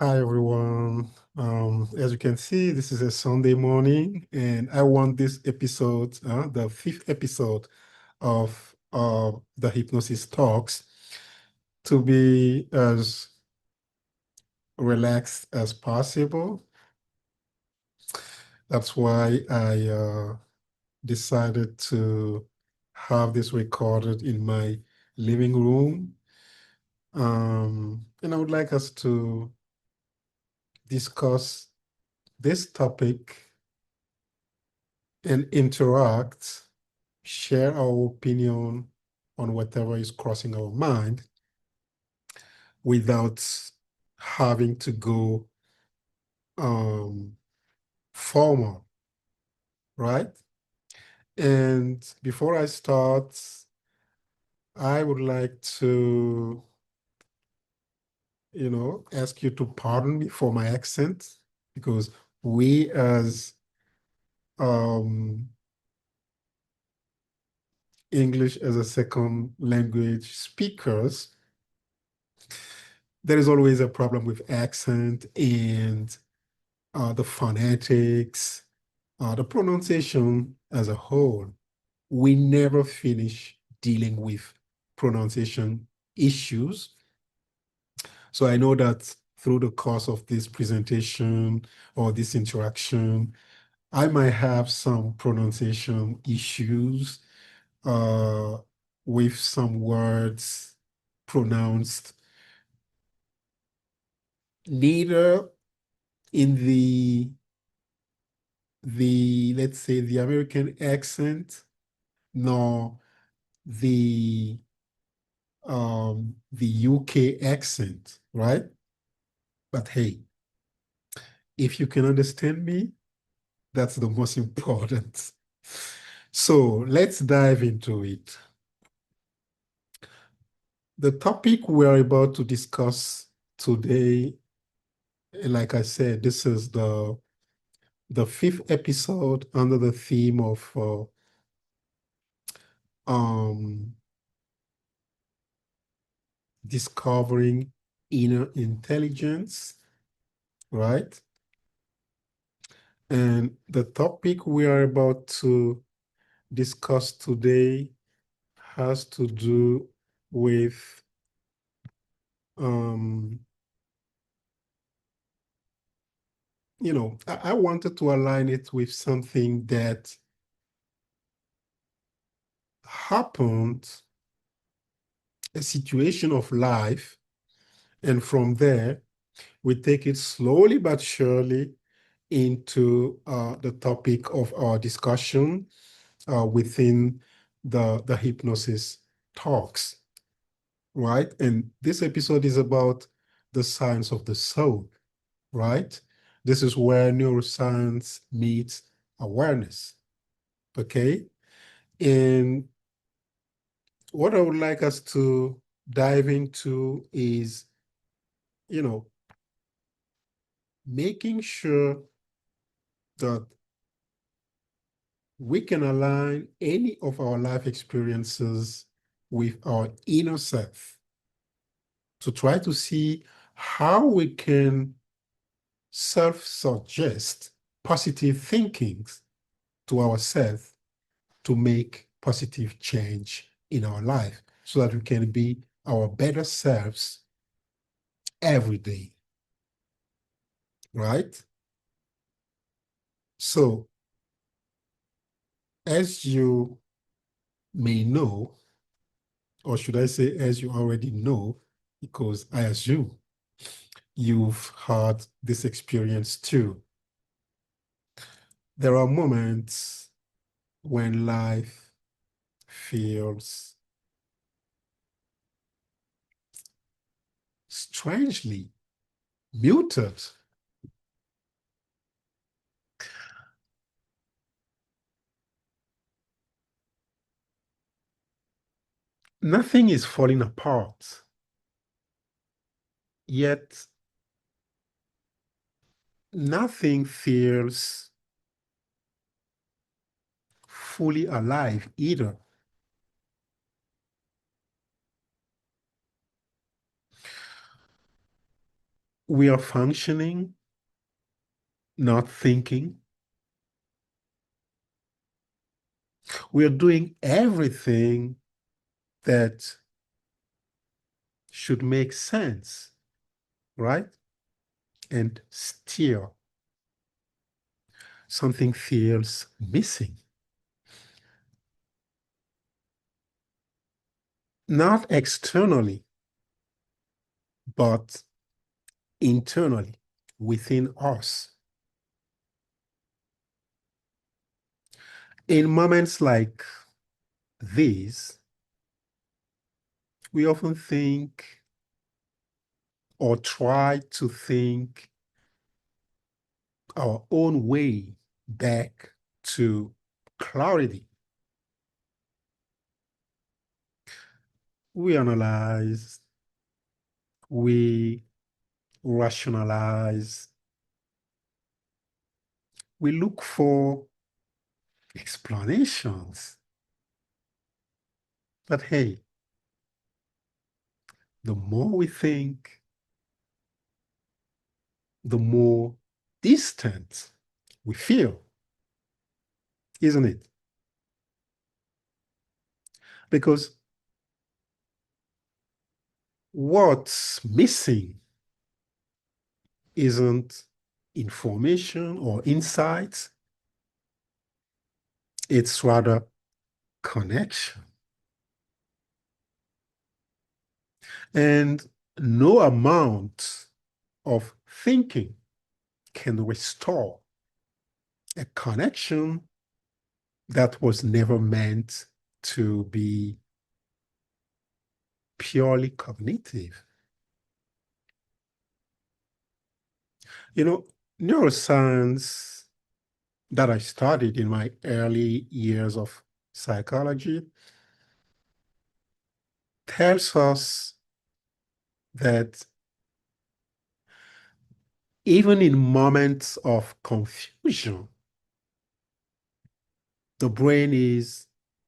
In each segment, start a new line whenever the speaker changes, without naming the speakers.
Hi everyone. As you can see, this is a Sunday morning, and I want this episode, the fifth episode of the Hypnosis Talks, to be as relaxed as possible. That's why I decided to have this recorded in my living room. And I would like us to discuss this topic and interact, share our opinion on whatever is crossing our mind without having to go um, formal, right? And before I start, I would like to, ask you to pardon me for my accent because we as um, English as a second language speakers, there is always a problem with accent and the phonetics, the pronunciation as a whole. We never finish dealing with pronunciation issues. So I know that through the course of this presentation or this interaction, I might have some pronunciation issues uh, with some words pronounced neither in the let's say the American accent nor the UK accent, right? But hey, if you can understand me, that's the most important. So let's dive into it. The topic we're about to discuss today, like I said, this is the fifth episode under the theme of um, discovering inner intelligence, right? And the topic we are about to discuss today has to do with um, I wanted to align it with something that happened, a situation of life, and from there we take it slowly but surely into the topic of our discussion within the hypnosis talks, right? And this episode is about the science of the soul, right? This is where neuroscience meets awareness, okay? And what I would like us to dive into is, you know, making sure that we can align any of our life experiences with our inner self to try to see how we can self-suggest positive thinkings to ourselves to make positive change in our life so that we can be our better selves every day, right? So, as you may know, or should I say, as you already know, because I assume you've had this experience too. There are moments when life feels strangely muted. Nothing is falling apart, yet nothing feels fully alive either. We are functioning, not thinking. We are doing everything that should make sense, right? And still, something feels missing. Not externally, but internally, within us. In moments like these, we often think or try to think our own way back to clarity. We analyze, we rationalize, we look for explanations. But hey, the more we think, the more distant we feel, isn't it? Because what's missing isn't information or insights, it's rather connection. And no amount of thinking can restore a connection that was never meant to be purely cognitive. You know, neuroscience that I studied in my early years of psychology tells us that even in moments of confusion, the brain is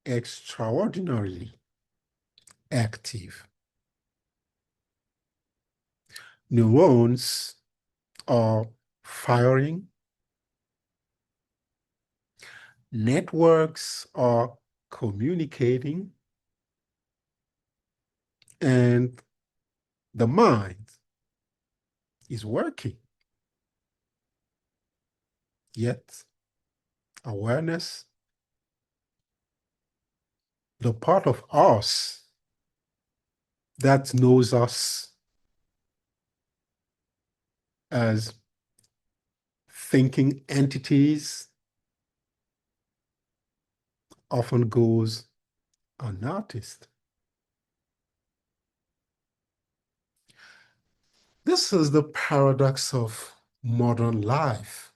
extraordinarily active. Neurons are firing, networks are communicating, and the mind is working. Yet, awareness, the part of us that knows us as thinking entities, often goes unnoticed. This is the paradox of modern life.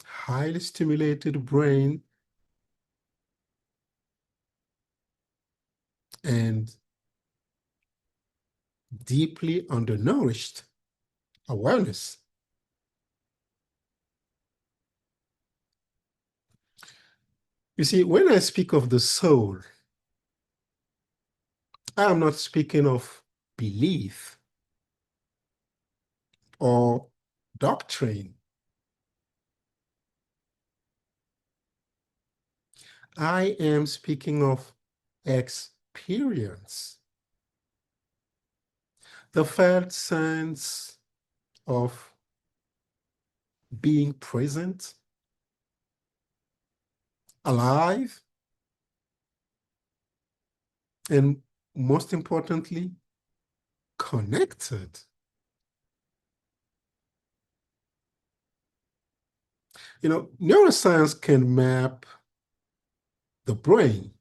Highly stimulated brain and deeply undernourished awareness. You see, when I speak of the soul, I am not speaking of belief or doctrine. I am speaking of experience, the felt sense of being present, alive, and most importantly, connected. You know, neuroscience can map the brain,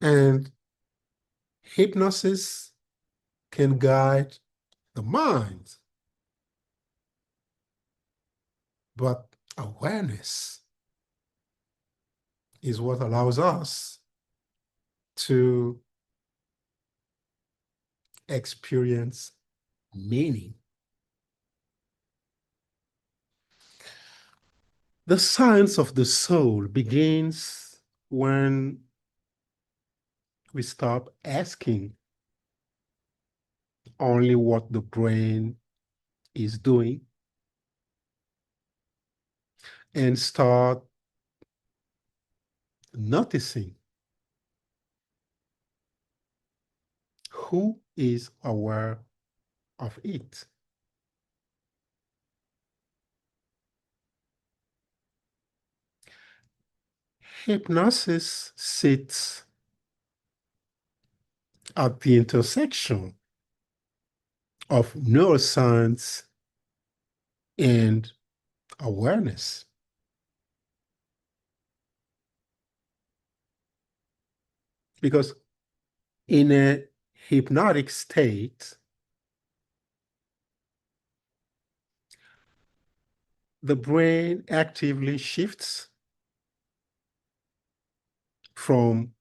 and hypnosis can guide the mind, but awareness is what allows us to experience meaning. The science of the soul begins when We stop asking only what the brain is doing and start noticing who is aware of it. Hypnosis sits at the intersection of neuroscience and awareness. Because in a hypnotic state, the brain actively shifts from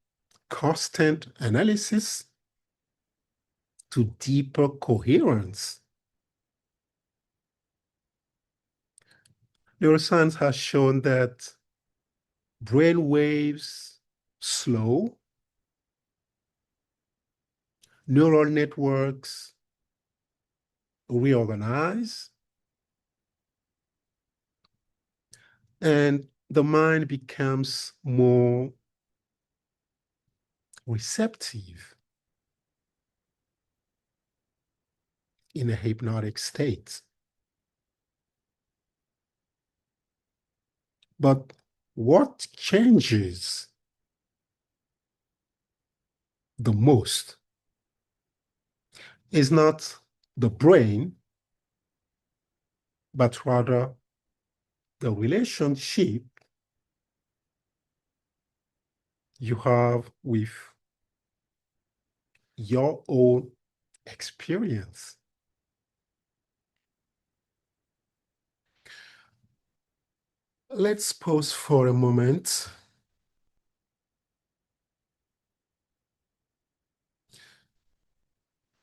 constant analysis to deeper coherence. Neuroscience has shown that brain waves slow, neural networks reorganize, and the mind becomes more receptive in a hypnotic state. But what changes the most is not the brain, but rather the relationship you have with your own experience. Let's pause for a moment.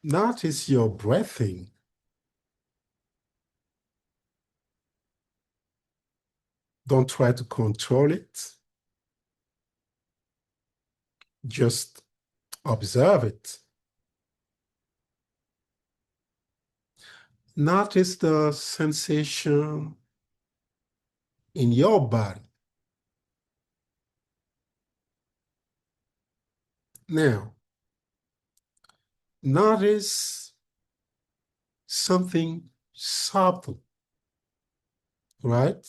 Notice your breathing. Don't try to control it. Just observe it. Notice the sensation in your body. Now, notice something subtle, right?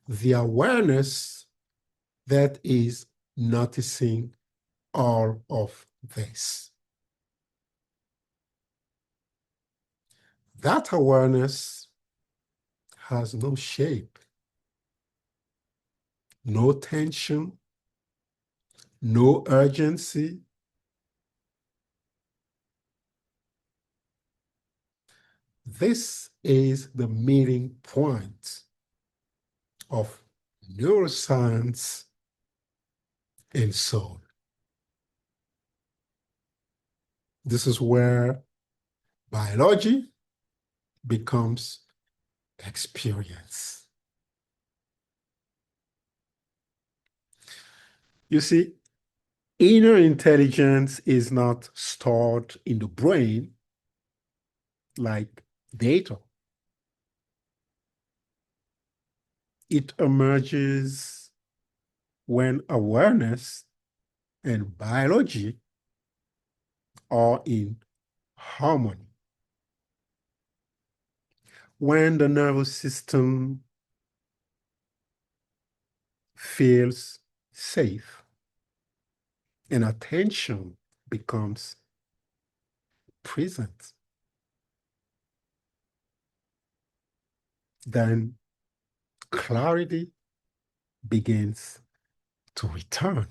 The awareness that is noticing all of this. That awareness has no shape, no tension, no urgency. This is the meeting point of neuroscience and soul. This is where biology becomes experience. You see, inner intelligence is not stored in the brain like data. It emerges when awareness and biology are in harmony. When the nervous system feels safe and attention becomes present, then clarity begins to return,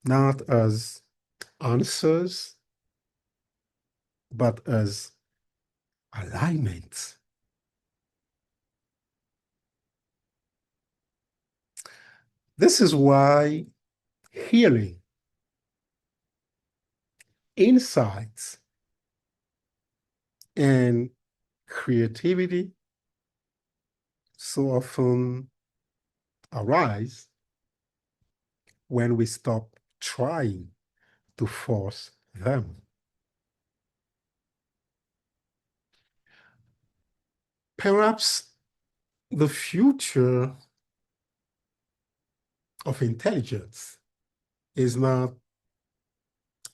not as answers, but as alignment. This is why healing, insights, and creativity so often arise when we stop trying to force them. Perhaps the future of intelligence is not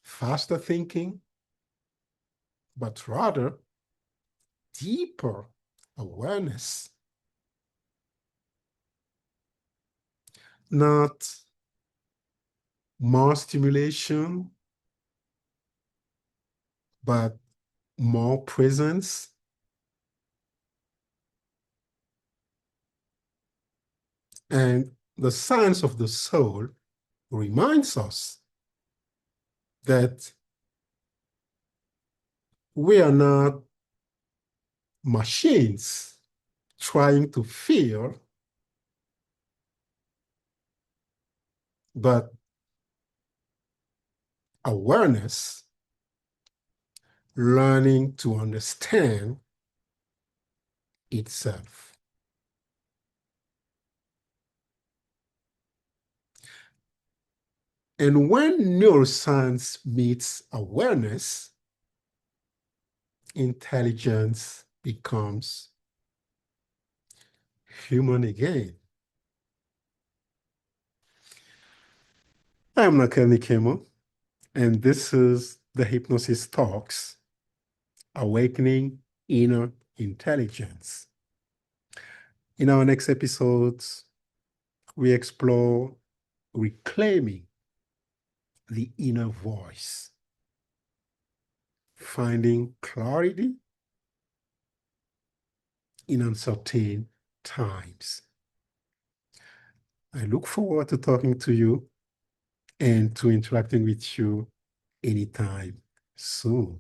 faster thinking, but rather deeper awareness, not more stimulation, but more presence. And the science of the soul reminds us that we are not machines trying to feel, but awareness, learning to understand itself. And when neuroscience meets awareness, intelligence becomes human again. I'm Nakel Nikiema, and this is the Hypnosis Talks, Awakening Inner Intelligence. In our next episodes, we explore reclaiming the inner voice, finding clarity in uncertain times. I look forward to talking to you and to interacting with you anytime soon.